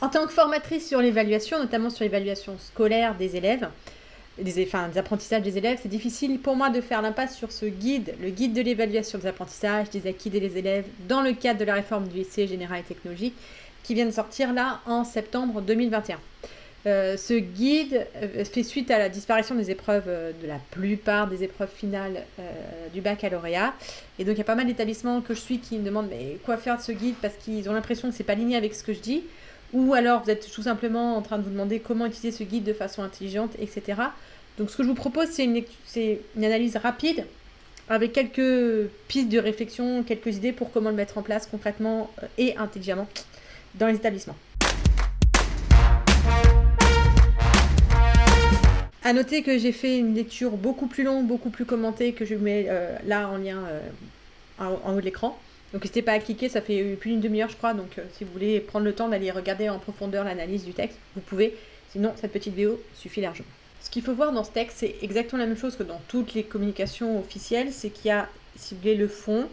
En tant que formatrice sur l'évaluation, notamment sur l'évaluation scolaire des élèves, des apprentissages des élèves, c'est difficile pour moi de faire l'impasse sur ce guide, le guide de l'évaluation des apprentissages, des acquis des élèves, dans le cadre de la réforme du lycée général et technologique, qui vient de sortir là en septembre 2021. Ce guide fait suite à la disparition des épreuves, de la plupart des épreuves finales du baccalauréat. Et donc il y a pas mal d'établissements que je suis qui me demandent mais quoi faire de ce guide parce qu'ils ont l'impression que c'est pas aligné avec ce que je dis. Ou alors vous êtes tout simplement en train de vous demander comment utiliser ce guide de façon intelligente, etc. Donc ce que je vous propose, c'est une analyse rapide avec quelques pistes de réflexion, quelques idées pour comment le mettre en place concrètement et intelligemment dans les établissements. À noter que j'ai fait une lecture beaucoup plus longue, beaucoup plus commentée, que je mets là en lien en haut de l'écran. Donc n'hésitez pas à cliquer, ça fait plus d'une demi-heure je crois, donc si vous voulez prendre le temps d'aller regarder en profondeur l'analyse du texte, vous pouvez, sinon cette petite vidéo suffit largement. Ce qu'il faut voir dans ce texte, c'est exactement la même chose que dans toutes les communications officielles, c'est qu'il y a ciblé le fond,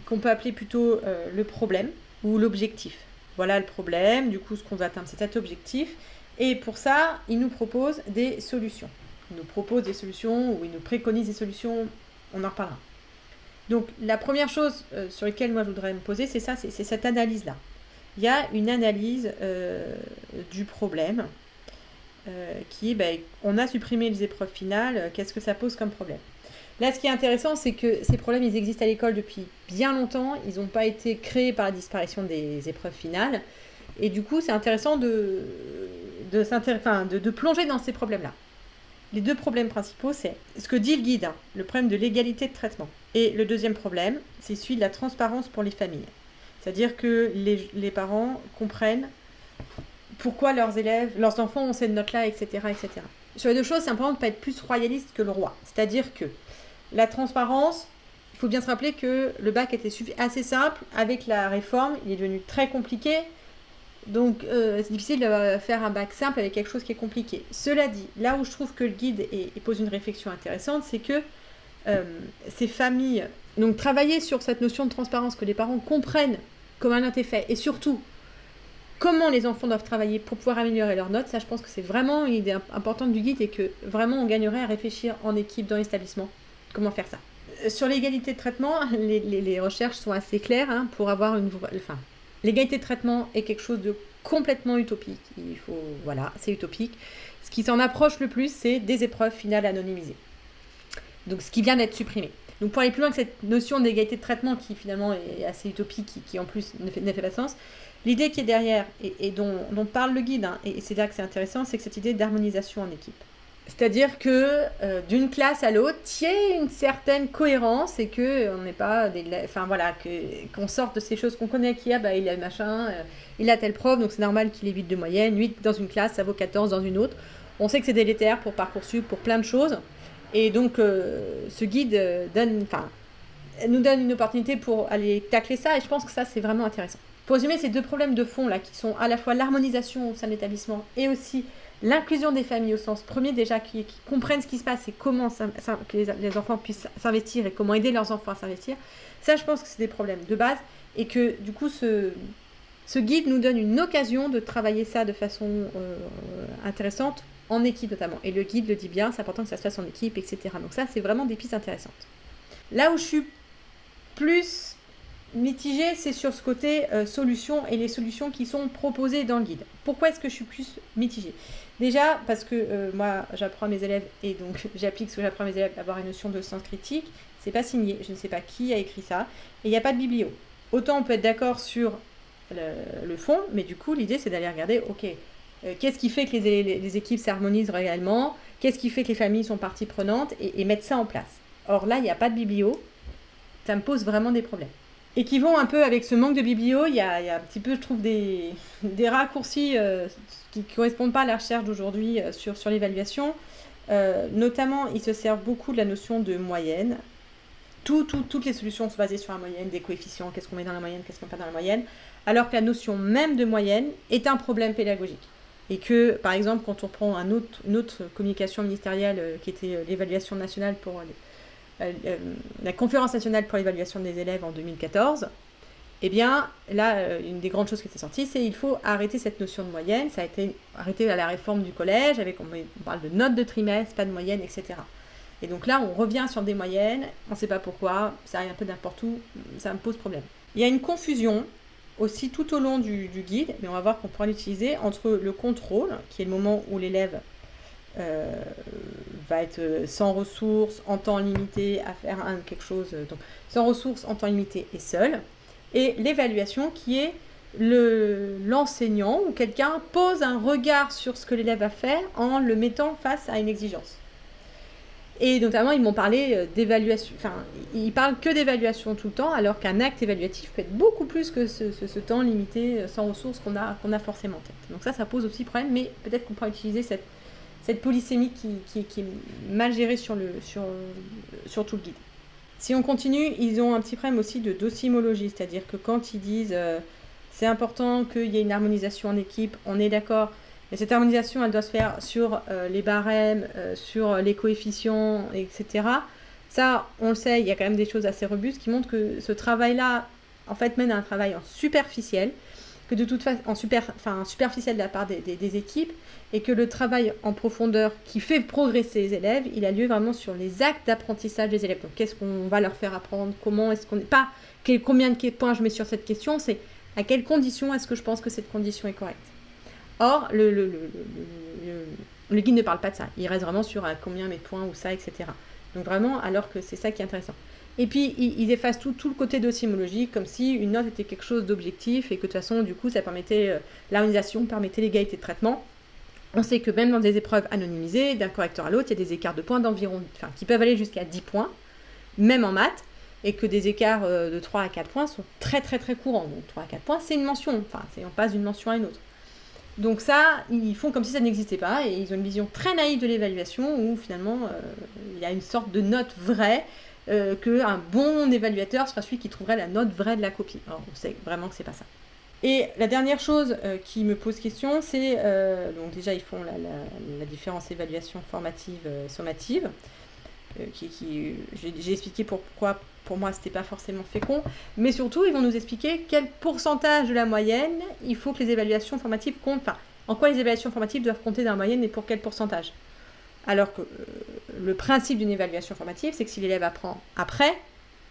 qu'on peut appeler plutôt le problème ou l'objectif. Voilà le problème, du coup ce qu'on veut atteindre c'est cet objectif, et pour ça il nous propose des solutions. Il nous propose des solutions ou il nous préconise des solutions, on en reparlera. Donc la première chose sur laquelle moi je voudrais me poser, c'est ça, c'est cette analyse-là. Il y a une analyse du problème qui est, on a supprimé les épreuves finales, qu'est-ce que ça pose comme problème? Là, ce qui est intéressant, c'est que ces problèmes, ils existent à l'école depuis bien longtemps, ils n'ont pas été créés par la disparition des épreuves finales, et du coup, c'est intéressant de plonger dans ces problèmes-là. Les deux problèmes principaux, c'est ce que dit le guide, le problème de l'égalité de traitement. Et le deuxième problème, c'est celui de la transparence pour les familles. C'est-à-dire que les parents comprennent pourquoi leurs enfants ont cette note-là, etc., etc. Sur les deux choses, c'est important de ne pas être plus royaliste que le roi. C'est-à-dire que la transparence, il faut bien se rappeler que le bac était assez simple. Avec la réforme, il est devenu très compliqué. Donc, c'est difficile de faire un bac simple avec quelque chose qui est compliqué. Cela dit, là où je trouve que le guide pose une réflexion intéressante, c'est que ces familles, donc travailler sur cette notion de transparence, que les parents comprennent comment un note est fait, et surtout, comment les enfants doivent travailler pour pouvoir améliorer leurs notes, ça je pense que c'est vraiment une idée importante du guide et que vraiment on gagnerait à réfléchir en équipe dans l'établissement. Comment faire ça? Sur l'égalité de traitement, les recherches sont assez claires pour avoir l'égalité de traitement est quelque chose de complètement utopique. C'est utopique. Ce qui s'en approche le plus, c'est des épreuves finales anonymisées. Donc, ce qui vient d'être supprimé. Donc, pour aller plus loin que cette notion d'égalité de traitement qui finalement est assez utopique, qui en plus ne fait pas sens, l'idée qui est derrière et dont parle le guide, et c'est là que c'est intéressant, c'est que cette idée d'harmonisation en équipe. C'est-à-dire que d'une classe à l'autre, il y ait une certaine cohérence et qu'on n'est pas qu'on sorte de ces choses qu'on connaît, il a machin, il a tel prof, donc c'est normal qu'il ait 8 de moyenne, 8 dans une classe, ça vaut 14 dans une autre. On sait que c'est délétère pour Parcoursup, pour plein de choses. Et donc ce guide nous donne une opportunité pour aller tacler ça, et je pense que ça c'est vraiment intéressant. Pour résumer, ces deux problèmes de fond là, qui sont à la fois l'harmonisation au sein de l'établissement et aussi l'inclusion des familles au sens premier, déjà qui comprennent ce qui se passe et comment que les enfants puissent s'investir et comment aider leurs enfants à s'investir, ça je pense que c'est des problèmes de base et que du coup ce guide nous donne une occasion de travailler ça de façon intéressante en équipe notamment. Et le guide le dit bien, c'est important que ça se fasse en équipe, etc. Donc ça c'est vraiment des pistes intéressantes. Là où je suis plus mitigée, c'est sur ce côté solutions et les solutions qui sont proposées dans le guide. Pourquoi est-ce que je suis plus mitigée? Déjà parce que moi j'apprends à mes élèves et donc j'applique ce que j'apprends à mes élèves à avoir une notion de sens critique. C'est pas signé, je ne sais pas qui a écrit ça et il n'y a pas de biblio. Autant on peut être d'accord sur le fond, mais du coup l'idée c'est d'aller regarder, qu'est-ce qui fait que les équipes s'harmonisent réellement, qu'est-ce qui fait que les familles sont partie prenante et mettre ça en place. Or là il n'y a pas de biblio, ça me pose vraiment des problèmes. Et qui vont un peu avec ce manque de biblio, il y a un petit peu, je trouve, des raccourcis qui ne correspondent pas à la recherche d'aujourd'hui sur l'évaluation. Notamment, ils se servent beaucoup de la notion de moyenne. Toutes les solutions sont basées sur la moyenne, des coefficients, qu'est-ce qu'on met dans la moyenne, qu'est-ce qu'on met pas dans la moyenne, alors que la notion même de moyenne est un problème pédagogique. Et que, par exemple, quand on prend une autre communication ministérielle qui était l'évaluation nationale pour la conférence nationale pour l'évaluation des élèves en 2014, Eh bien, là, une des grandes choses qui était sortie, c'est qu'il faut arrêter cette notion de moyenne. Ça a été arrêté à la réforme du collège, on parle de notes de trimestre, pas de moyenne, etc. Et donc là, on revient sur des moyennes, on ne sait pas pourquoi, ça arrive un peu n'importe où, ça me pose problème. Il y a une confusion aussi tout au long du guide, mais on va voir qu'on pourra l'utiliser, entre le contrôle, qui est le moment où l'élève va être sans ressources, en temps limité, à faire quelque chose, donc sans ressources, en temps limité et seul, et l'évaluation qui est l'enseignant ou quelqu'un pose un regard sur ce que l'élève a fait en le mettant face à une exigence. Et notamment, ils m'ont parlé d'évaluation, enfin, ils parlent que d'évaluation tout le temps, alors qu'un acte évaluatif peut être beaucoup plus que ce temps limité sans ressources qu'on a forcément en tête. Donc ça pose aussi problème, mais peut-être qu'on pourra utiliser cette polysémie qui est mal gérée sur tout le guide. Si on continue, ils ont un petit problème aussi de docimologie, c'est-à-dire que quand ils disent c'est important qu'il y ait une harmonisation en équipe, on est d'accord, mais cette harmonisation, elle doit se faire sur les barèmes, sur les coefficients, etc. Ça, on le sait, il y a quand même des choses assez robustes qui montrent que ce travail-là, en fait, mène à un travail en superficiel, que de toute façon, superficiel de la part des équipes, et que le travail en profondeur qui fait progresser les élèves, il a lieu vraiment sur les actes d'apprentissage des élèves. Donc, qu'est-ce qu'on va leur faire apprendre? Comment est-ce qu'on n'est pas combien de points je mets sur cette question? C'est à quelles conditions est-ce que je pense que cette condition est correcte? Or, le guide ne parle pas de ça. Il reste vraiment sur à combien mes points ou ça, etc. Donc vraiment, alors que c'est ça qui est intéressant. Et puis, ils effacent tout le côté docimologique, comme si une note était quelque chose d'objectif et que de toute façon, du coup, ça permettait l'harmonisation, permettait l'égalité de traitement. On sait que même dans des épreuves anonymisées, d'un correcteur à l'autre, il y a des écarts de points d'environ, qui peuvent aller jusqu'à 10 points, même en maths, et que des écarts de 3 à 4 points sont très très très courants. Donc 3 à 4 points, c'est une mention, on passe d'une mention à une autre. Donc ça, ils font comme si ça n'existait pas, et ils ont une vision très naïve de l'évaluation, où finalement, il y a une sorte de note vraie, qu'un bon évaluateur sera celui qui trouverait la note vraie de la copie. Alors on sait vraiment que c'est pas ça. Et la dernière chose qui me pose question, c'est, donc déjà ils font la différence évaluation formative, sommative, j'ai expliqué pourquoi pour moi c'était pas forcément fécond, mais surtout ils vont nous expliquer quel pourcentage de la moyenne il faut que les évaluations formatives comptent, enfin en quoi les évaluations formatives doivent compter dans la moyenne et pour quel pourcentage. Alors que le principe d'une évaluation formative, c'est que si l'élève apprend après,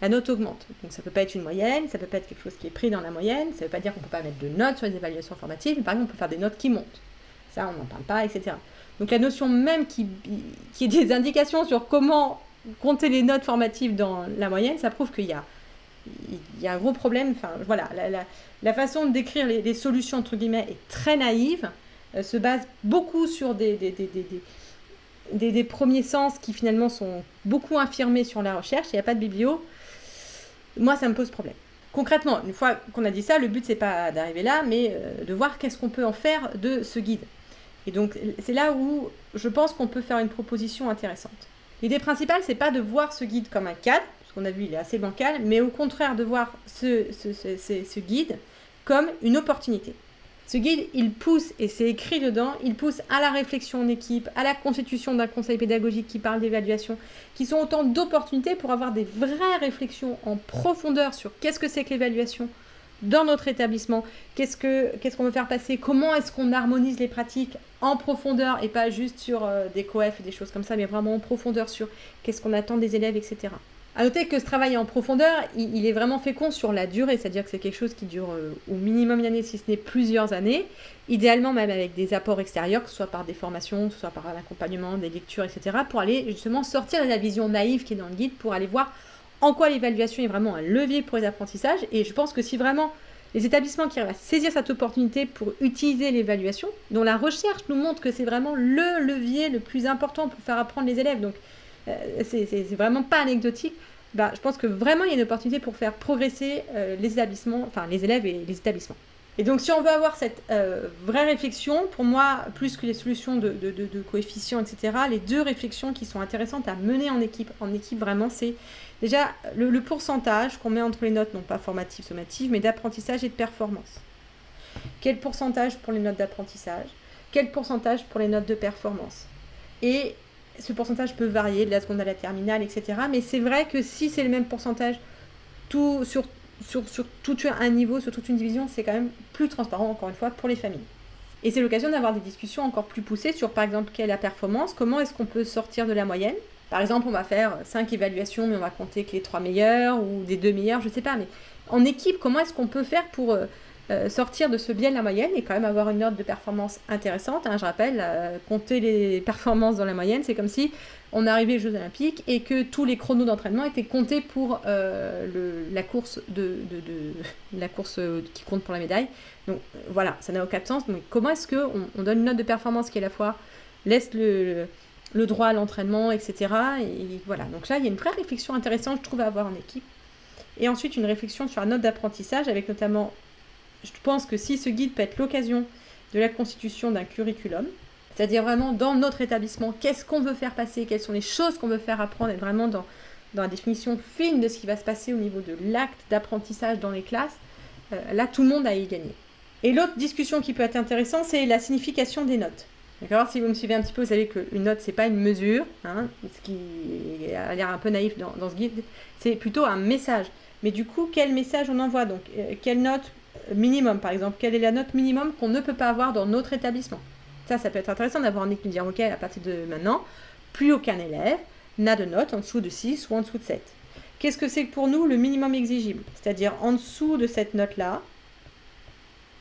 la note augmente. Donc ça peut pas être une moyenne, ça peut pas être quelque chose qui est pris dans la moyenne, ça veut pas dire qu'on peut pas mettre de notes sur les évaluations formatives, mais par exemple on peut faire des notes qui montent. Ça on n'en parle pas, etc. Donc la notion même qui est des indications sur comment compter les notes formatives dans la moyenne, ça prouve qu'il y a un gros problème. Enfin voilà, la façon de décrire les solutions entre guillemets est très naïve, se base beaucoup sur des premiers sens qui finalement sont beaucoup infirmés sur la recherche, il n'y a pas de biblio. Moi, ça me pose problème. Concrètement, une fois qu'on a dit ça, le but, c'est pas d'arriver là, mais de voir qu'est-ce qu'on peut en faire de ce guide. Et donc, c'est là où je pense qu'on peut faire une proposition intéressante. L'idée principale, c'est pas de voir ce guide comme un cadre, parce qu'on a vu, il est assez bancal, mais au contraire de voir ce guide comme une opportunité. Ce guide, il pousse, et c'est écrit dedans, il pousse à la réflexion en équipe, à la constitution d'un conseil pédagogique qui parle d'évaluation, qui sont autant d'opportunités pour avoir des vraies réflexions en profondeur sur qu'est-ce que c'est que l'évaluation dans notre établissement, qu'est-ce qu'on veut faire passer, comment est-ce qu'on harmonise les pratiques en profondeur et pas juste sur des coefs et des choses comme ça, mais vraiment en profondeur sur qu'est-ce qu'on attend des élèves, etc. À noter que ce travail en profondeur, il est vraiment fécond sur la durée, c'est-à-dire que c'est quelque chose qui dure au minimum une année, si ce n'est plusieurs années, idéalement même avec des apports extérieurs, que ce soit par des formations, que ce soit par l'accompagnement, des lectures, etc., pour aller justement sortir de la vision naïve qui est dans le guide, pour aller voir en quoi l'évaluation est vraiment un levier pour les apprentissages. Et je pense que si vraiment les établissements qui arrivent à saisir cette opportunité pour utiliser l'évaluation, dont la recherche nous montre que c'est vraiment le levier le plus important pour faire apprendre les élèves, donc c'est vraiment pas anecdotique, je pense que vraiment il y a une opportunité pour faire progresser les établissements, enfin les élèves et les établissements. Et donc si on veut avoir cette vraie réflexion, pour moi, plus que les solutions de coefficients, etc., les deux réflexions qui sont intéressantes à mener en équipe vraiment, c'est déjà le pourcentage qu'on met entre les notes, non pas formatives, sommatives, mais d'apprentissage et de performance. Quel pourcentage pour les notes d'apprentissage? Quel pourcentage pour les notes de performance? Et ce pourcentage peut varier de la seconde à la terminale, etc. Mais c'est vrai que si c'est le même pourcentage sur sur tout un niveau, sur toute une division, c'est quand même plus transparent, encore une fois, pour les familles. Et c'est l'occasion d'avoir des discussions encore plus poussées sur, par exemple, quelle est la performance, comment est-ce qu'on peut sortir de la moyenne. Par exemple, on va faire 5 évaluations, mais on va compter que les 3 meilleurs ou des 2 meilleurs, je ne sais pas. Mais en équipe, comment est-ce qu'on peut faire pour sortir de ce biais de la moyenne et quand même avoir une note de performance intéressante, hein. Je rappelle, compter les performances dans la moyenne, c'est comme si on arrivait aux Jeux Olympiques et que tous les chronos d'entraînement étaient comptés pour la course la course qui compte pour la médaille. Donc voilà, ça n'a aucun sens. Mais comment est-ce qu'on donne une note de performance qui à la fois laisse le droit à l'entraînement, etc. Et voilà, donc là, il y a une vraie réflexion intéressante, je trouve, à avoir en équipe. Et ensuite, une réflexion sur la note d'apprentissage, avec notamment, je pense que si ce guide peut être l'occasion de la constitution d'un curriculum, c'est-à-dire vraiment dans notre établissement, qu'est-ce qu'on veut faire passer, quelles sont les choses qu'on veut faire apprendre, être vraiment dans la définition fine de ce qui va se passer au niveau de l'acte d'apprentissage dans les classes, là, tout le monde a y gagné. Et l'autre discussion qui peut être intéressante, c'est la signification des notes. D'accord ? Si vous me suivez un petit peu, vous savez qu'une note, c'est pas une mesure, hein, ce qui a l'air un peu naïf dans ce guide, c'est plutôt un message. Mais du coup, quel message on envoie ? Donc, quelle note minimum, par exemple ? Quelle est la note minimum qu'on ne peut pas avoir dans notre établissement ? Ça peut être intéressant d'avoir un équilibre, de dire, ok, à partir de maintenant, plus aucun élève n'a de note en dessous de 6 ou en dessous de 7. Qu'est-ce que c'est pour nous le minimum exigible ? C'est-à-dire, en dessous de cette note-là,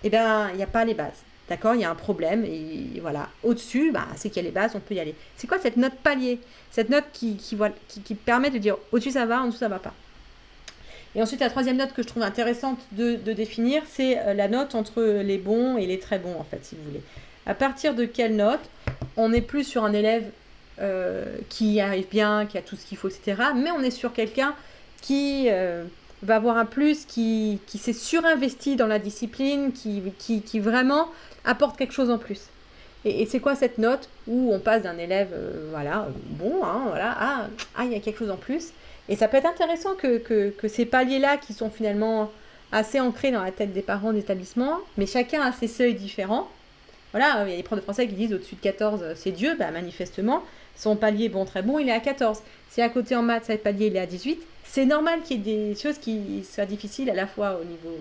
eh bien, il n'y a pas les bases. D'accord, il y a un problème et voilà. Au-dessus, c'est qu'il y a les bases, on peut y aller. C'est quoi cette note palier ? Cette note qui permet de dire au-dessus ça va, en dessous ça va pas. Et ensuite, la troisième note que je trouve intéressante de définir, c'est la note entre les bons et les très bons, en fait, si vous voulez. À partir de quelle note on n'est plus sur un élève qui arrive bien, qui a tout ce qu'il faut, etc. Mais on est sur quelqu'un qui va avoir un plus, qui s'est surinvesti dans la discipline, qui vraiment apporte quelque chose en plus. Et c'est quoi cette note où on passe d'un élève, bon, hein, voilà, il y a quelque chose en plus. Et ça peut être intéressant que ces paliers-là, qui sont finalement assez ancrés dans la tête des parents d'établissement, mais chacun a ses seuils différents. Voilà, il y a des profs de français qui disent au-dessus de 14, c'est Dieu, manifestement, son palier bon, très bon, il est à 14. Si à côté en maths, cet palier, il est à 18, c'est normal qu'il y ait des choses qui soient difficiles à la fois au niveau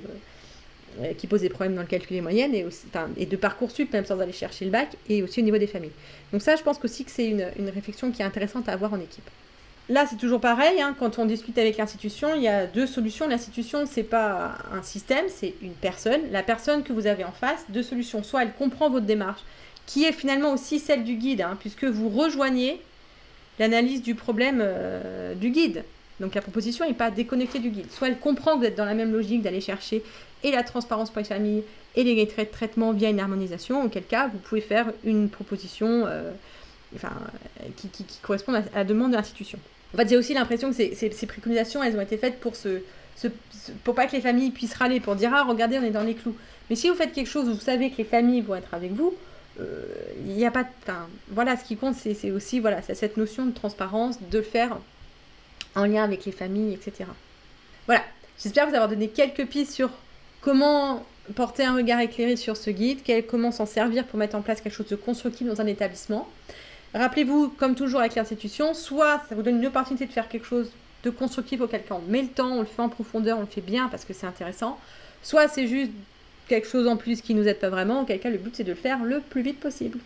qui posent des problèmes dans le calcul des moyennes et de Parcoursup, même sans aller chercher le bac, et aussi au niveau des familles. Donc ça, je pense aussi que c'est une réflexion qui est intéressante à avoir en équipe. Là, c'est toujours pareil, hein, quand on discute avec l'institution, il y a deux solutions. L'institution, c'est pas un système, c'est une personne. La personne que vous avez en face, deux solutions. Soit elle comprend votre démarche, qui est finalement aussi celle du guide, hein, puisque vous rejoignez l'analyse du problème du guide. Donc la proposition n'est pas déconnectée du guide. Soit elle comprend que vous êtes dans la même logique d'aller chercher et la transparence pour les familles et l'égalité de traitement via une harmonisation, auquel cas vous pouvez faire une proposition qui correspond à la demande de l'institution. En fait, j'ai aussi l'impression que ces préconisations, elles ont été faites pour pas que les familles puissent râler, pour dire « Ah, regardez, on est dans les clous ». Mais si vous faites quelque chose où vous savez que les familles vont être avec vous, il n'y a pas... voilà, ce qui compte, c'est aussi c'est cette notion de transparence, de le faire en lien avec les familles, etc. Voilà, j'espère vous avoir donné quelques pistes sur comment porter un regard éclairé sur ce guide, comment s'en servir pour mettre en place quelque chose de constructif dans un établissement. Rappelez-vous, comme toujours avec l'institution, soit ça vous donne une opportunité de faire quelque chose de constructif auquel cas on met le temps, on le fait en profondeur, on le fait bien parce que c'est intéressant, soit c'est juste quelque chose en plus qui ne nous aide pas vraiment, auquel cas le but c'est de le faire le plus vite possible.